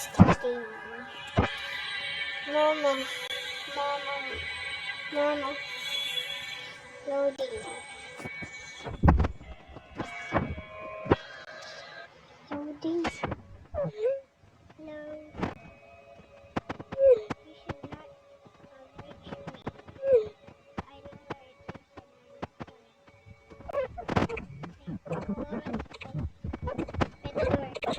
Starting. Momo. Loading. Loading. No. You should not reach me. I know where it is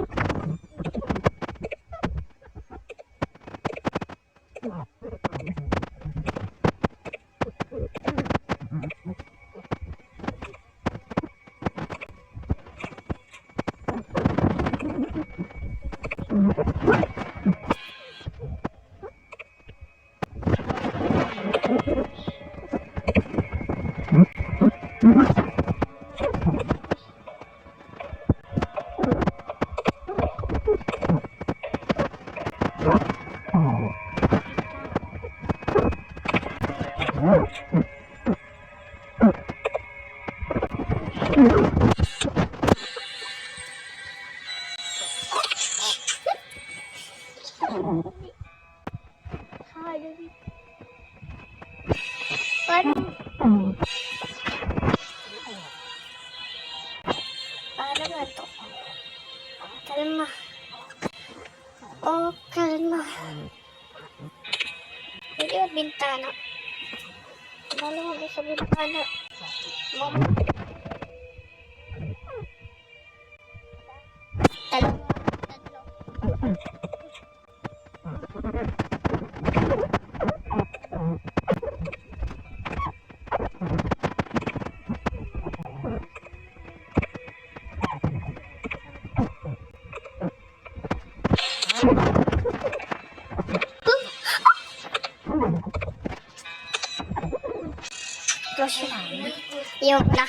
Paano ba ito? Kalma. Oh, kalma. Hindi ba bintana? Bala mo ba sa bintana? Tatlo. Close yung na.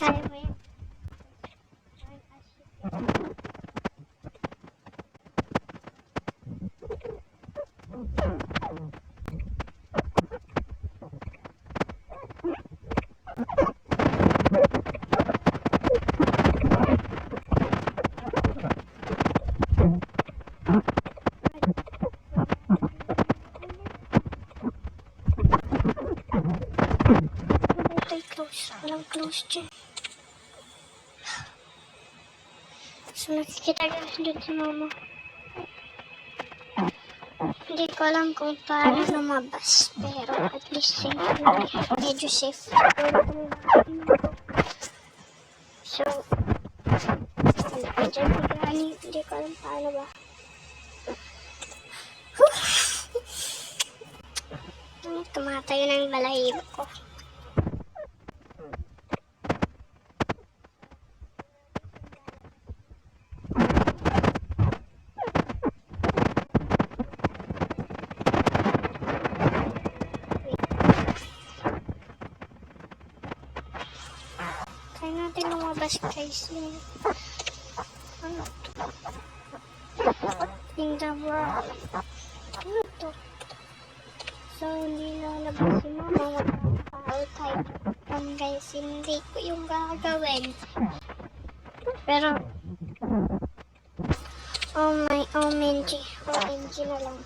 Kaya mo yan. Walang close dyan. So nakikita ka doon si mama. Hindi ko alam kung paano lumabas. Pero at least medyo safe. So medyo bigani. Hindi ko alam paano ba. Tumatayo na yung balahibo ko. Kaya natin lumabas guys. Ano to? In the world. Ano to? So hindi na labas si mama. Mag-type guys. Hindi ko yung gagawin. Pero OMG na lang.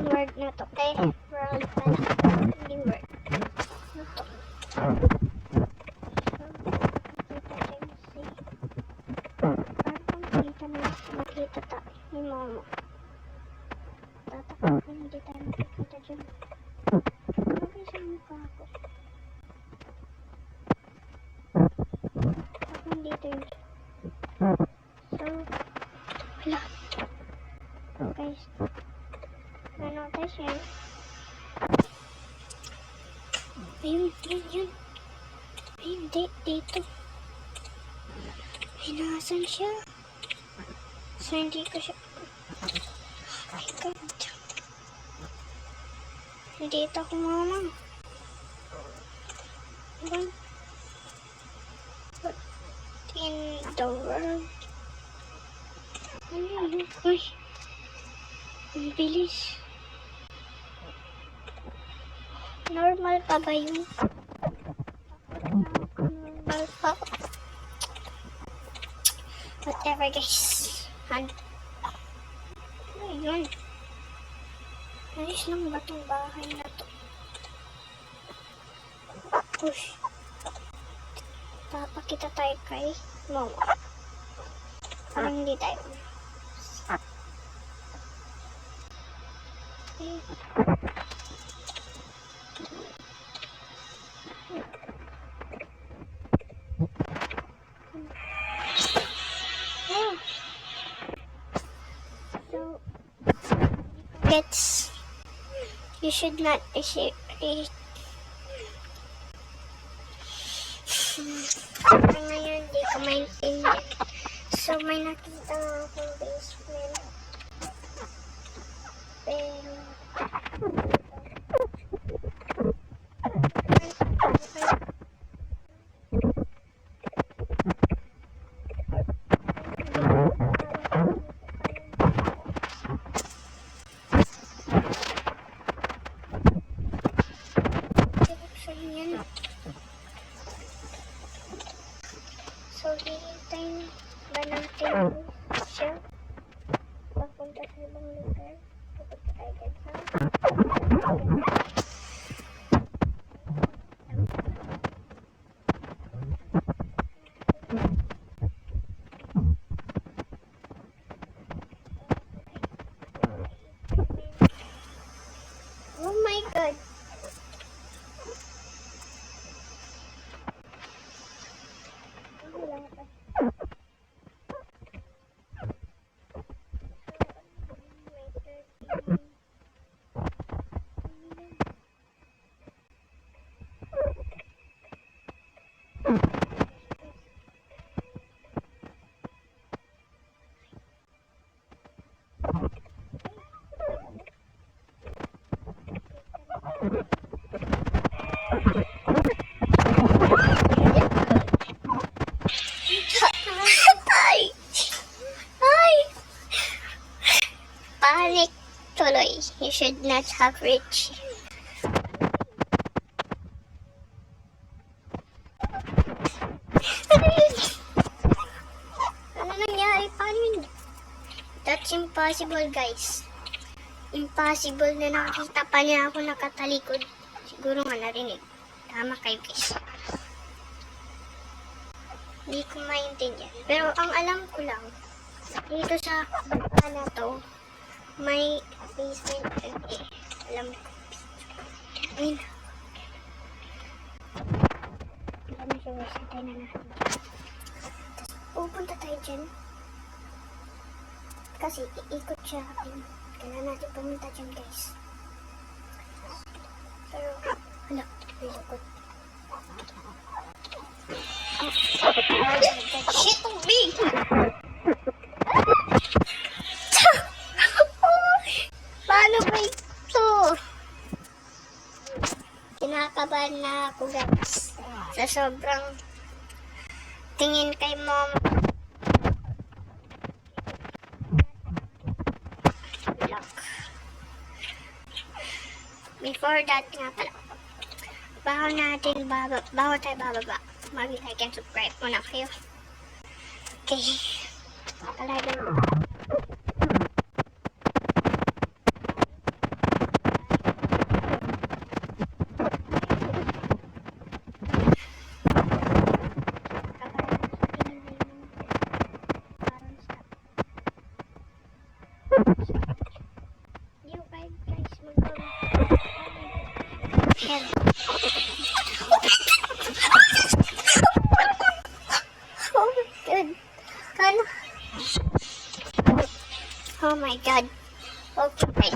Word na to kay world hindi word na to. makita tayo ni mama. Tatakot ko hindi tayo makikita dyan. Lagay sa mukha ko. Tapos dito yun. So, wala. Guys, ano tayo siya? Ayun, yun. Ay, hindi, dito. Ay, nasan siya? So, hindi ko siya... Oh my God. Dito ako, mama. Diba? What in the world? Ano yun? Uy. Ang bilis. Normal pa ba yun? Normal pa. Whatever, guys. Ano yun? Ayos lang ba itong bahay na to? Push. Papakita tayo kay mama. Parang hindi tayo. Okay. So, you should not ngayon hindi ko maintindihan. So, may nakita nga akong basement. Pero, so, hihintayin ba natin siya papunta sa ibang lugar? Papunta tayo dyan, ha? Oh my God! Panic tuloy. You should not have reached. Ano nangyari? Paano yun? That's impossible, guys. Impossible na nakita pa niya ako nakatalikod. Siguro nga narinig. Tama kayo, guys. Hindi ko maintindihan. Pero ang alam ko lang, dito sa bata na to, may basement. Alam ko. Ayun. Alam mo siya, tayo na natin. Tapos, pupunta tayo dyan. Kasi, iikot siya. Kailangan natin pumunta dyan, guys. Pero, hala, iikot. Shit, ang big! Paano ba ito? Kinakabahan na ako, guys. Sa sobrang tingin kay mom. Before that nga pala, bago tayo bababa, mag-like and subscribe muna kayo. Okay. Talagang my God. Okay.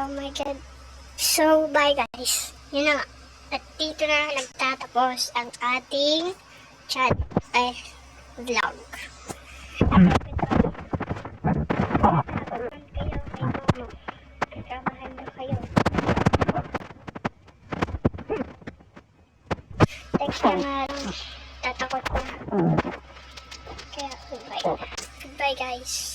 Oh my God. So, bye guys. Yun na nga. At dito na nagtatapos ang ating chat vlog. Habang kayo kay Momo. Kasamahan mo kayo. Text na nga lang. Tatakot na. Kaya, goodbye. Goodbye guys.